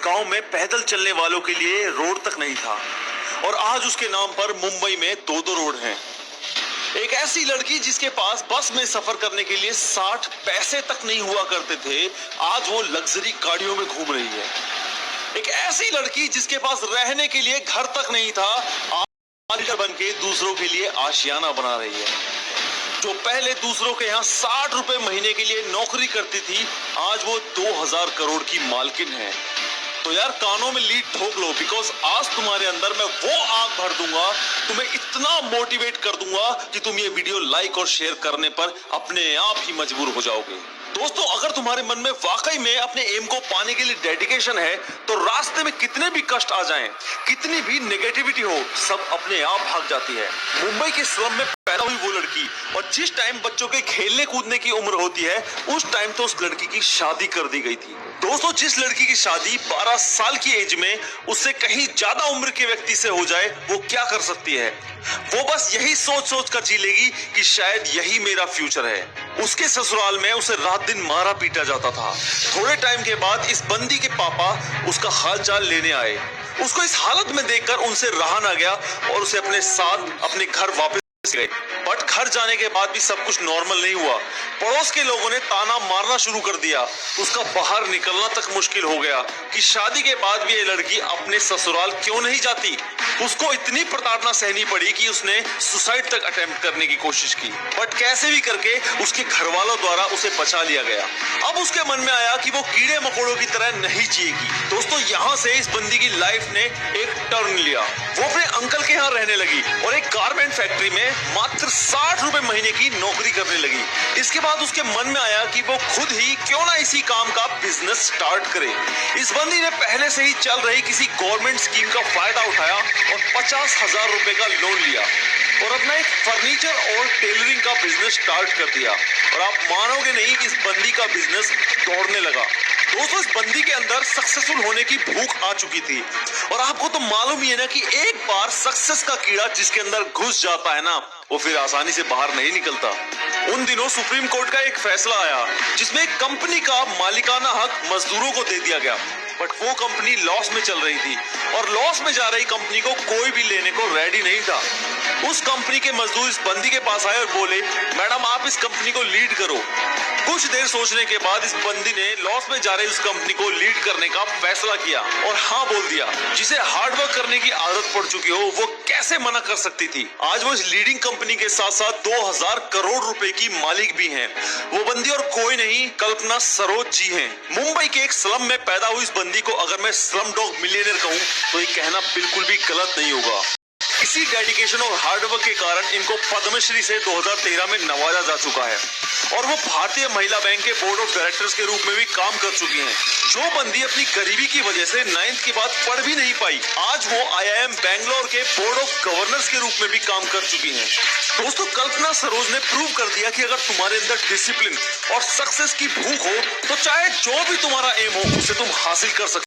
गांव में पैदल चलने वालों के लिए रोड तक नहीं था और आज उसके नाम पर मुंबई में दो दो रोड हैं। एक ऐसी लड़की जिसके पास बस में सफर करने के लिए 60 पैसे तक नहीं हुआ करते थे, आज वो लग्जरी गाड़ियों में घूम रही है। एक ऐसी लड़की जिसके पास रहने के लिए घर तक नहीं था, आज बन के दूसरों के लिए आशियाना बना रही है। जो पहले दूसरों के यहाँ 60 रुपए महीने के लिए नौकरी करती थी, आज वो 2000 करोड़ की मालकिन है। तो यार कानों में लीड ठोक लो, बिकॉज आज तुम्हारे अंदर मैं वो आग भर दूंगा, तुम्हें इतना मोटिवेट कर दूंगा कि तुम ये वीडियो लाइक और शेयर करने पर अपने आप ही मजबूर हो जाओगे। दोस्तों, अगर तुम्हारे मन में वाकई में अपने एम को पाने के लिए डेडिकेशन है, तो रास्ते में कितने भी कष्ट आ जाएं, कितनी भी नेगेटिविटी हो, सब अपने आप भाग जाती है। मुंबई के स्लम में पैदा हुई वो लड़की, और जिस टाइम बच्चों के खेलने कूदने की उम्र होती है, उस टाइम तो उस लड़की की शादी कर दी गई थी। दोस्तों, जिस लड़की की शादी 12 साल की एज में उससे कहीं ज्यादा उम्र के व्यक्ति से हो जाए, वो क्या कर सकती है? वो बस यही सोच सोच कर जी लेगी कि शायद यही मेरा फ्यूचर है। उसके ससुराल में उसे रात दिन मारा पीटा जाता था। थोड़े टाइम के बाद इस बंदी के पापा उसका हालचाल लेने आए। उसको इस हालत में देखकर उनसे रहा ना गया और उसे अपने साथ अपने घर वापस गए। बट घर जाने के बाद भी सब कुछ नॉर्मल नहीं हुआ। पड़ोस के लोगों ने ताना मारना शुरू कर दिया। उसका बाहर निकलना तक मुश्किल हो गया कि शादी के बाद भी ये लड़की अपने ससुराल क्यों नहीं जाती। उसको इतनी प्रताड़ना सहनी पड़ी कि उसने सुसाइड तक अटेम्प्ट करने की कोशिश की, बट कैसे भी करके उसके घर वालों द्वारा उसे बचा लिया गया। अब उसके मन में आया कि वो कीड़े मकोड़ों की तरह नहीं जिएगी। दोस्तों, यहाँ से इस बंदी की लाइफ ने एक टर्न लिया। वो अपने अंकल के यहाँ रहने लगी और एक गारमेंट फैक्ट्री में मात्र 60 रुपए महीने की नौकरी करने लगी। इसके बाद उसके मन में आया कि वो खुद ही क्यों ना इसी काम का बिजनेस स्टार्ट करे। इस बंदी ने पहले से ही चल रही किसी गवर्नमेंट स्कीम का फायदा उठाया और 50,000 रुपए का लोन लिया और अपना एक फर्नीचर और टेलरिंग का बिजनेस स्टार्ट कर दिया। और आप मानोगे नहीं, इस बंदी का बिजनेस दौड़ने लगा। दोस्तों, इस बंदी के अंदर सक्सेसफुल होने की भूख आ चुकी थी और आपको तो मालूम ही है ना कि एक बार सक्सेस का कीड़ा जिसके अंदर घुस जाता है ना, वो फिर आसानी से बाहर नहीं निकलता। उन दिनों सुप्रीम कोर्ट का एक फैसला आया जिसमें एक कंपनी का मालिकाना हक मजदूरों को दे दिया गया, बट वो कंपनी लॉस में चल रही थी और लॉस में जा रही कंपनी को कोई भी लेने को रेडी नहीं था। उस कंपनी के मजदूर इस बंदी के पास आए और बोले, मैडम आप इस कंपनी को लीड करो। कुछ देर सोचने के बाद इस बंदी ने लॉस में जा रही उस कंपनी को लीड करने का फैसला किया और हाँ बोल दिया। जिसे हार्डवर्क करने की आदत पड़ चुकी हो, वो कैसे मना कर सकती थी। आज वो इस लीडिंग कंपनी के साथ साथ 2000 करोड़ रुपए की मालिक भी हैं। वो बंदी और कोई नहीं, कल्पना सरोज जी हैं। मुंबई के एक स्लम में पैदा हुई इस बंदी को अगर मैं स्लम डॉग मिलियनेयर कहूँ तो ये कहना बिल्कुल भी गलत नहीं होगा। इसी डेडिकेशन और हार्डवर्क के कारण इनको पद्मश्री से 2013 में नवाजा जा चुका है और वो भारतीय महिला बैंक के बोर्ड ऑफ डायरेक्टर्स के रूप में भी काम कर चुकी हैं। जो बंदी अपनी गरीबी की वजह से 9th के बाद पढ़ भी नहीं पाई, आज वो IIM बैंगलोर के बोर्ड ऑफ गवर्नर्स के रूप में भी काम कर चुकी हैं। दोस्तों, कल्पना सरोज ने प्रूव कर दिया कि अगर तुम्हारे अंदर डिसिप्लिन और सक्सेस की भूख हो, तो चाहे जो भी तुम्हारा एम हो, उसे तुम हासिल कर सकते हो।